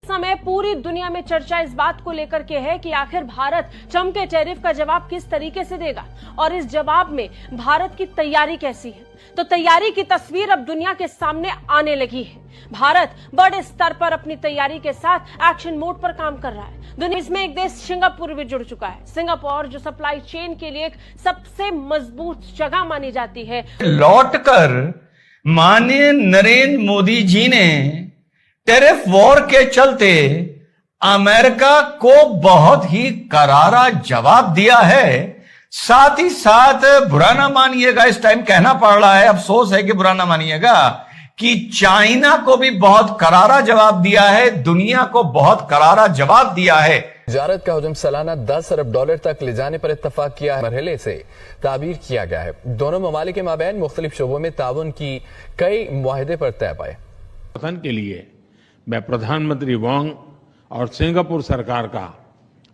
समय पूरी दुनिया में चर्चा इस बात को लेकर के है कि आखिर भारत ट्रंप के टैरिफ का जवाब किस तरीके से देगा और इस जवाब में भारत की तैयारी कैसी है। तो तैयारी की तस्वीर अब दुनिया के सामने आने लगी है। भारत बड़े स्तर पर अपनी तैयारी के साथ एक्शन मोड पर काम कर रहा है। दुनिया इसमें एक देश सिंगापुर भी जुड़ चुका है। सिंगापुर जो सप्लाई चेन के लिए एक सबसे मजबूत जगह मानी जाती है। लौटकर माननीय नरेंद्र मोदी जी ने टैरिफ वॉर के चलते अमेरिका को बहुत ही करारा जवाब दिया है। साथ ही साथ बुरा ना मानिएगा, इस टाइम कहना पड़ रहा है, अफसोस है कि बुरा ना मानिएगा, कि चाइना को भी बहुत करारा जवाब दिया है, दुनिया को बहुत करारा जवाब दिया है। तिजारत का हजम सालाना 10 अरब डॉलर तक ले जाने पर इत्तफाक किया मरहले से ताबीर किया गया है। दोनों ममालिक के माबैन मुख्तलिफ शोबों में ताउन की कई मुआहदे पर तय पाए। के लिए मैं प्रधानमंत्री वांग और सिंगापुर सरकार का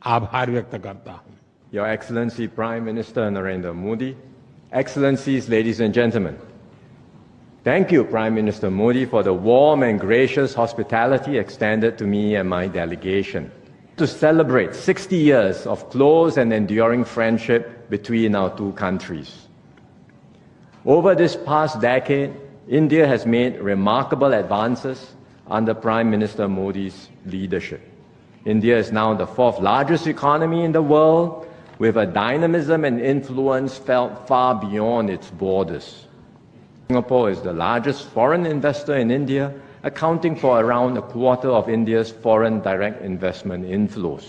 आभार व्यक्त करता हूं। Your Excellency Prime Minister Narendra Modi, Excellencies, ladies and gentlemen, thank you, Prime Minister Modi, for the warm and gracious hospitality extended to me and my delegation to celebrate 60 years of close and enduring friendship between our two countries. Over this past decade, India has made remarkable advances under Prime Minister Modi's leadership. India is now the fourth largest economy in the world, with a dynamism and influence felt far beyond its borders. Singapore is the largest foreign investor in India, accounting for around a quarter of India's foreign direct investment inflows.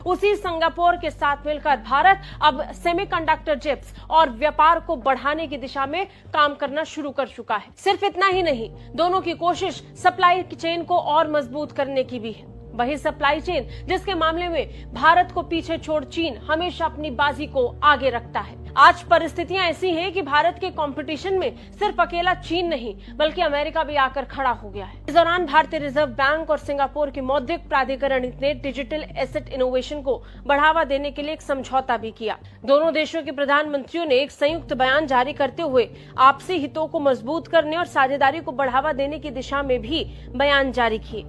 उसी Singapore के साथ मिलकर भारत अब semiconductor chips और व्यापार को बढ़ाने की दिशा में काम करना शुरू कर चुका है। सिर्फ इतना ही नहीं, दोनों की कोशिश सप्लाई चेन को और मजबूत करने की भी है। वही सप्लाई चेन जिसके मामले में भारत को पीछे छोड़ चीन हमेशा अपनी बाजी को आगे रखता है। आज परिस्थितियां ऐसी हैं कि भारत के कंपटीशन में सिर्फ अकेला चीन नहीं बल्कि अमेरिका भी आकर खड़ा हो गया है। इस दौरान भारतीय रिजर्व बैंक और सिंगापुर की मौद्रिक प्राधिकरण ने डिजिटल एसेट इनोवेशन को बढ़ावा देने के लिए एक समझौता भी किया। दोनों देशों के प्रधानमंत्रियों ने एक संयुक्त बयान जारी करते हुए आपसी हितों को मजबूत करने और साझेदारी को बढ़ावा देने की दिशा में भी बयान जारी किए।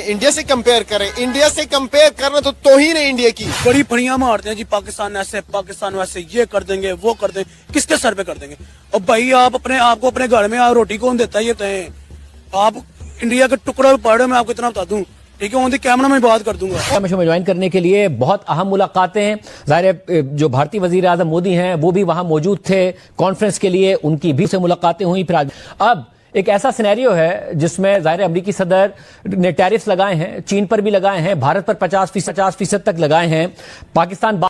इंडिया से कंपेयर करें, इंडिया से कंपेयर करना तो तौहीन है इंडिया की। बड़ी फड़ियां मारते हैं जी, पाकिस्तान ऐसे, पाकिस्तान वैसे, ये कर देंगे, वो कर देंगे, किसके सर पे कर देंगे। और भाई आप अपने आप को अपने घर में रोटी कौन देता है, ये तय आप इंडिया के टुकड़ा पड़े, मैं आपको इतना बता दूं, ठीक है, कैमरा में बात कर दूंगा। में ज्वाइन करने के लिए बहुत अहम मुलाकातें हैं। जाहिर जो भारतीय वजीर आजम मोदी हैं वो भी वहां मौजूद थे कॉन्फ्रेंस के लिए, उनकी भी से मुलाकातें हुई। फिर अब एक ऐसा सिनेरियो है जिसमें जाहिर अमेरिकी सदर ने टैरिफ्स लगाए हैं, चीन पर भी लगाए हैं, भारत पर 50% तक लगाए हैं। पाकिस्तान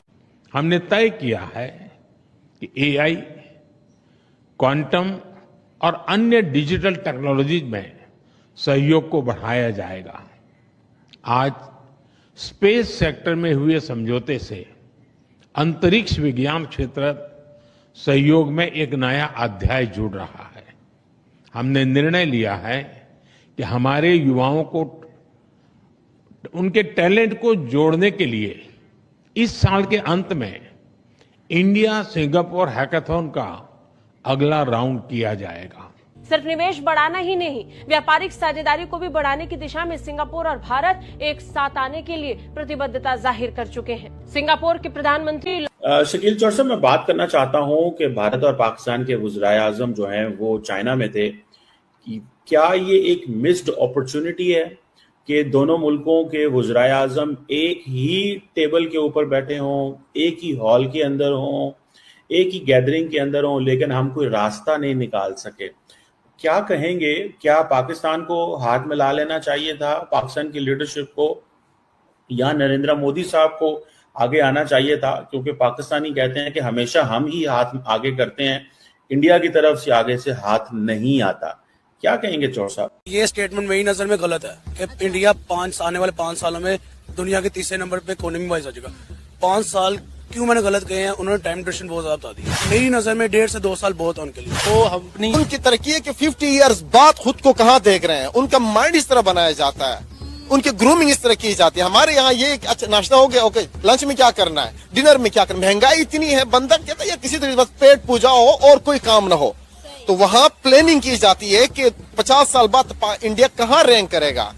हमने तय किया है कि एआई, क्वांटम और अन्य डिजिटल टेक्नोलॉजीज में सहयोग को बढ़ाया जाएगा। आज स्पेस सेक्टर में हुए समझौते से अंतरिक्ष विज्ञान क्षेत्र सहयोग में एक नया अध्याय जुड़ रहा है। हमने निर्णय लिया है कि हमारे युवाओं को उनके टैलेंट को जोड़ने के लिए इस साल के अंत में इंडिया सिंगापुर हैकाथॉन का अगला राउंड किया जाएगा। सिर्फ निवेश बढ़ाना ही नहीं, व्यापारिक साझेदारी को भी बढ़ाने की दिशा में सिंगापुर और भारत एक साथ आने के लिए प्रतिबद्धता जाहिर कर चुके हैं। सिंगापुर के प्रधानमंत्री शकील चौर साहब, मैं बात करना चाहता हूं कि भारत और पाकिस्तान के वज़ीर आज़म जो हैं वो चाइना में थे, कि क्या ये एक मिस्ड अपॉर्चुनिटी है कि दोनों मुल्कों के वज़ीर आज़म एक ही टेबल के ऊपर बैठे हों, एक ही हॉल के अंदर हों, एक ही गैदरिंग के अंदर हों, लेकिन हम कोई रास्ता नहीं निकाल सके। क्या कहेंगे, क्या पाकिस्तान को हाथ मिला लेना चाहिए था, पाकिस्तान की लीडरशिप को, या नरेंद्र मोदी साहब को आगे आना चाहिए था? क्योंकि पाकिस्तानी कहते हैं कि हमेशा हम ही हाथ आगे करते हैं, इंडिया की तरफ से आगे से हाथ नहीं आता। क्या कहेंगे चौर साहब? ये स्टेटमेंट मेरी नजर में गलत है कि इंडिया आने वाले 5 सालों में दुनिया के तीसरे नंबर पे इकोनॉमी वाइज आ जाएगा। 5 साल क्यों मैंने गलत कहे हैं, उन्होंने टाइम ड्यूरेशन बहुत ज्यादा बता दी। मेरी नजर में 1.5 से 2 साल बहुत है उनके लिए। तो हम अपनी उनकी तरक्की है कि 50 इयर्स बाद खुद को कहाँ देख रहे हैं, उनका माइंड इस तरह बनाया जाता है, उनकी ग्रूमिंग इस तरह की जाती है। हमारे यहाँ ये अच्छा नाश्ता हो गया, ओके, लंच में क्या करना है, डिनर में क्या करना है, महंगाई इतनी है, बंदा कहता है या किसी तरह बस पेट पूजा हो और कोई काम ना हो। तो वहाँ प्लानिंग की जाती है कि 50 साल बाद इंडिया कहाँ रैंक करेगा।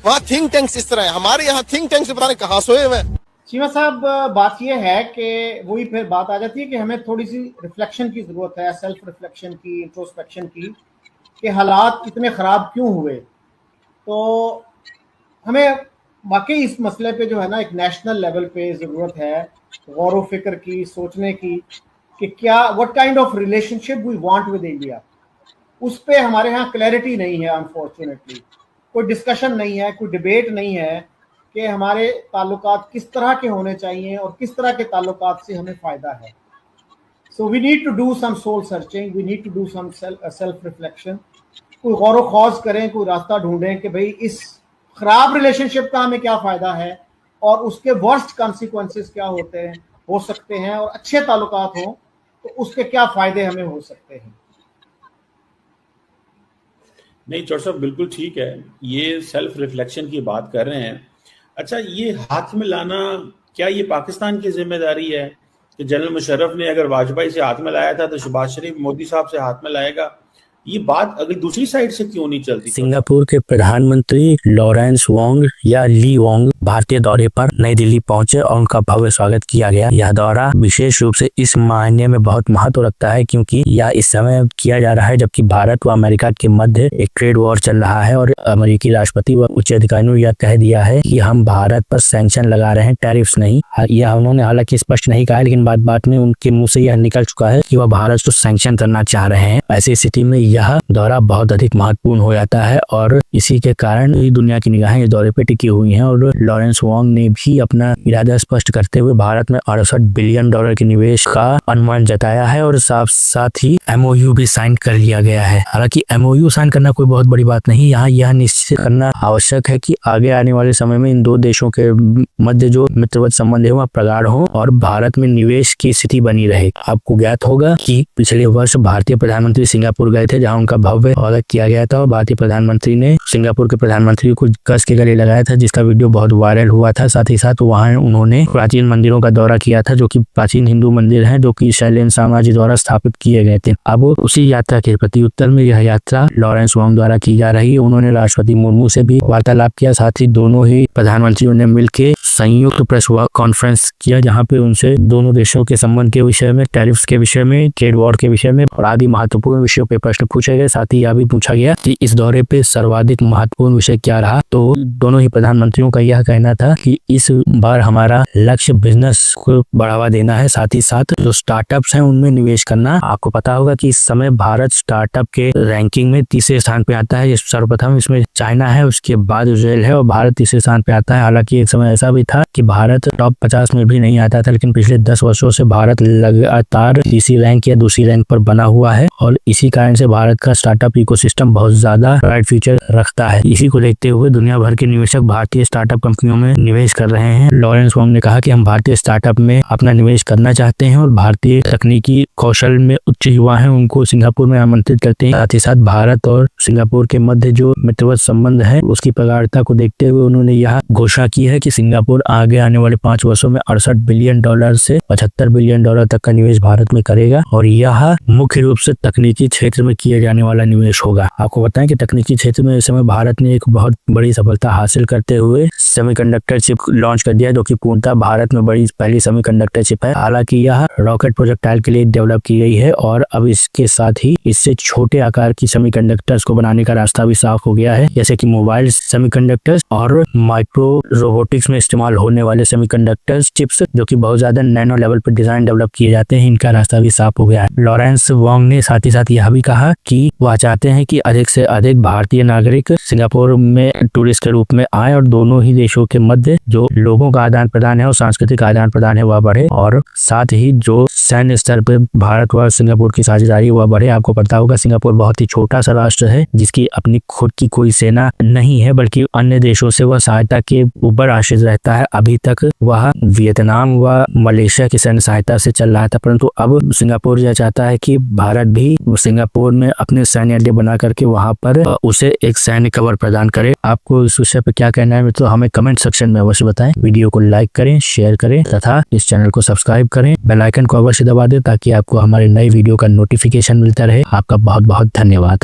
वहाँ थिंक टैंक्स इस तरह है, हमारे यहाँ थिंक टैंक्स पता नहीं कहाँ सोए हुए हैं। चीमा साहब, बात यह है कि वही फिर बात आ जाती है कि हमें थोड़ी सी रिफ्लेक्शन की जरूरत है, सेल्फ रिफ्लेक्शन की, इंट्रोस्पेक्शन की, कि हालात इतने ख़राब क्यों हुए। तो हमें वाकई इस मसले पे जो है ना एक नेशनल लेवल पे ज़रूरत है गौर व फिक्र की, सोचने की कि क्या what kind of relationship we want with India. उस पे हमारे यहाँ क्लैरिटी नहीं है, अनफॉर्चुनेटली कोई डिस्कशन नहीं है, कोई डिबेट नहीं है कि हमारे ताल्लुकात किस तरह के होने चाहिए और किस तरह के ताल्लुकात से हमें फ़ायदा है। So we need to do some soul searching, we need to do some self reflection, कोई गौर व खौज करें, कोई रास्ता ढूंढें कि भाई इस ख़राब रिलेशनशिप का हमें क्या फ़ायदा है और उसके वर्स्ट कॉन्सिक्वेंसेस क्या हो सकते हैं, और अच्छे ताल्लुकात हों तो उसके क्या फ़ायदे हमें हो सकते हैं। नहीं चौर साहब, बिल्कुल ठीक है, ये सेल्फ रिफ्लेक्शन की बात कर रहे हैं। अच्छा, ये हाथ में लाना क्या ये पाकिस्तान की जिम्मेदारी है कि जनरल मुशर्रफ ने अगर वाजपेयी से हाथ में लाया था तो शहबाज शरीफ मोदी साहब से हाथ में लाएगा? ये बात अगर दूसरी साइड से क्यों नहीं चलती? सिंगापुर के प्रधानमंत्री लॉरेंस वोंग या ली वोंग भारतीय दौरे पर नई दिल्ली पहुंचे और उनका भव्य स्वागत किया गया। यह दौरा विशेष रूप से इस महीने में बहुत महत्व रखता है क्योंकि यह इस समय किया जा रहा है जबकि भारत व अमेरिका के मध्य एक ट्रेड वॉर चल रहा है और अमेरिकी राष्ट्रपति व उच्च अधिकारियों ने यह कह दिया है कि हम भारत पर सैंक्शन लगा रहे हैं, टैरिफ्स नहीं। यह उन्होंने हालांकि स्पष्ट नहीं कहा, लेकिन बात में उनके मुंह से यह निकल चुका है कि वह भारत को सैंक्शन करना चाह रहे हैं। ऐसी स्थिति में यह दौरा बहुत अधिक महत्वपूर्ण हो जाता है और इसी के कारण दुनिया की निगाहें इस दौरे पर टिकी हुई हैं। और लॉरेंस वोंग ने भी अपना इरादा स्पष्ट करते हुए भारत में 68 बिलियन डॉलर के निवेश का अनुमान जताया है और साथ ही MOU भी साइन कर लिया गया है। हालांकि MOU साइन करना कोई बहुत बड़ी बात नहीं, यहाँ यह निश्चित करना आवश्यक है कि आगे आने वाले समय में इन दो देशों के मध्य जो मित्रवत संबंध है वह प्रगाढ़ हो और भारत में निवेश की स्थिति बनी रहे। आपको ज्ञात होगा कि पिछले वर्ष भारतीय प्रधानमंत्री सिंगापुर गए थे जहाँ उनका भव्य स्वागत किया गया था और भारतीय प्रधानमंत्री ने सिंगापुर के प्रधानमंत्री को कस के गले लगाया था, जिसका वीडियो बहुत वायरल हुआ था। साथ ही साथ वहां उन्होंने प्राचीन मंदिरों का दौरा किया था जो कि प्राचीन हिंदू मंदिर हैं जो कि शैलेंद्र साम्राज्य द्वारा स्थापित किए गए थे। अब उसी यात्रा के प्रत्युत्तर में यह यात्रा लॉरेंस वोंग द्वारा की जा रही है। उन्होंने राष्ट्रपति मुर्मू से भी वार्तालाप किया, साथ ही दोनों ही प्रधानमंत्रियों ने मिलकर संयुक्त प्रेस कॉन्फ्रेंस किया जहाँ पे उनसे दोनों देशों के संबंध के विषय में, टैरिफ्स के विषय में, ट्रेड वॉर के विषय में और आदि महत्वपूर्ण विषयों पे प्रश्न पूछे गए। साथ ही यह भी पूछा गया कि इस दौरे पे सर्वाधिक महत्वपूर्ण विषय क्या रहा। तो दोनों ही प्रधानमंत्रियों का यह कहना था कि इस बार हमारा लक्ष्य बिजनेस को बढ़ावा देना है, साथ ही साथ जो स्टार्टअप्स हैं उनमें निवेश करना। आपको पता होगा कि इस समय भारत स्टार्टअप के रैंकिंग में तीसरे स्थान पे आता है। सर्वप्रथम इसमें चाइना है, उसके बाद इजराइल है और भारत तीसरे स्थान पे आता है। हालांकि एक समय ऐसा भी था कि भारत टॉप 50 में भी नहीं आता था, लेकिन पिछले 10 वर्षों से भारत लगातार तीसरी रैंक या दूसरी रैंक पर बना हुआ है और इसी कारण से भारत का स्टार्टअप इकोसिस्टम बहुत ज्यादा ब्राइट फ्यूचर रखता है। इसी को देखते हुए दुनिया भर के निवेशक भारतीय स्टार्टअप कंपनियों में निवेश कर रहे हैं। लॉरेंस वोंग ने कहा कि हम भारतीय स्टार्टअप में अपना निवेश करना चाहते हैं और भारतीय तकनीकी कौशल में उच्च युवा हैं उनको सिंगापुर में आमंत्रित करते हैं। साथ ही साथ भारत और सिंगापुर के मध्य जो मित्रवत संबंध है उसकी प्रगाढ़ता को देखते हुए उन्होंने यह घोषणा की है कि सिंगापुर आगे आने वाले 5 वर्षों में 68 बिलियन डॉलर से 75 बिलियन डॉलर तक का निवेश भारत में करेगा और यह मुख्य रूप से तकनीकी क्षेत्र में किए जाने वाला निवेश होगा। आपको बताएं कि तकनीकी क्षेत्र में इस समय भारत ने एक बहुत बड़ी सफलता हासिल करते हुए सेमीकंडक्टर चिप लॉन्च कर दिया है जो कि पूर्णतः भारत में बड़ी पहली सेमीकंडक्टर चिप है। हालांकि यह रॉकेट प्रोजेक्टाइल के लिए डेवलप की गई है और अब इसके साथ ही इससे छोटे आकार की सेमीकंडक्टर्स को बनाने का रास्ता भी साफ हो गया है, जैसे कि मोबाइल सेमीकंडक्टर्स और माइक्रो रोबोटिक्स में इस्तेमाल होने वाले सेमीकंडक्टर्स चिप्स जो कि बहुत ज्यादा नैनो लेवल पर डिजाइन डेवलप किए जाते हैं, इनका रास्ता भी साफ हो गया है। लॉरेंस वोंग ने साथ ही साथ यह भी कहा कि वह चाहते हैं कि अधिक से अधिक भारतीय नागरिक सिंगापुर में टूरिस्ट के रूप में आए और दोनों ही देशों के मध्य जो लोगों का आदान प्रदान है और सांस्कृतिक आदान प्रदान है वह बढ़े और साथ ही जो सैन्य स्तर पर भारत व सिंगापुर की साझेदारी वह बढ़े। आपको पता होगा सिंगापुर बहुत ही छोटा सा राष्ट्र है जिसकी अपनी खुद की कोई सेना नहीं है बल्कि अन्य देशों से वह सहायता के ऊपर आश्रित रहता है। अभी तक वह वियतनाम व मलेशिया की सैन्य सहायता से चल रहा था, परंतु अब सिंगापुर यह चाहता है कि भारत भी सिंगापुर में अपने सैन्य अड्डे बना करके वहां पर उसे एक सैन्य कवर प्रदान करे। आपको इस विषय पर क्या कहना है तो हमें कमेंट सेक्शन में अवश्य बताएं। वीडियो को लाइक करें, शेयर करें तथा इस चैनल को सब्सक्राइब करें, बेल आइकन को अवश्य दबा दें ताकि आपको हमारे नए वीडियो का नोटिफिकेशन मिलता रहे। आपका बहुत बहुत धन्यवाद।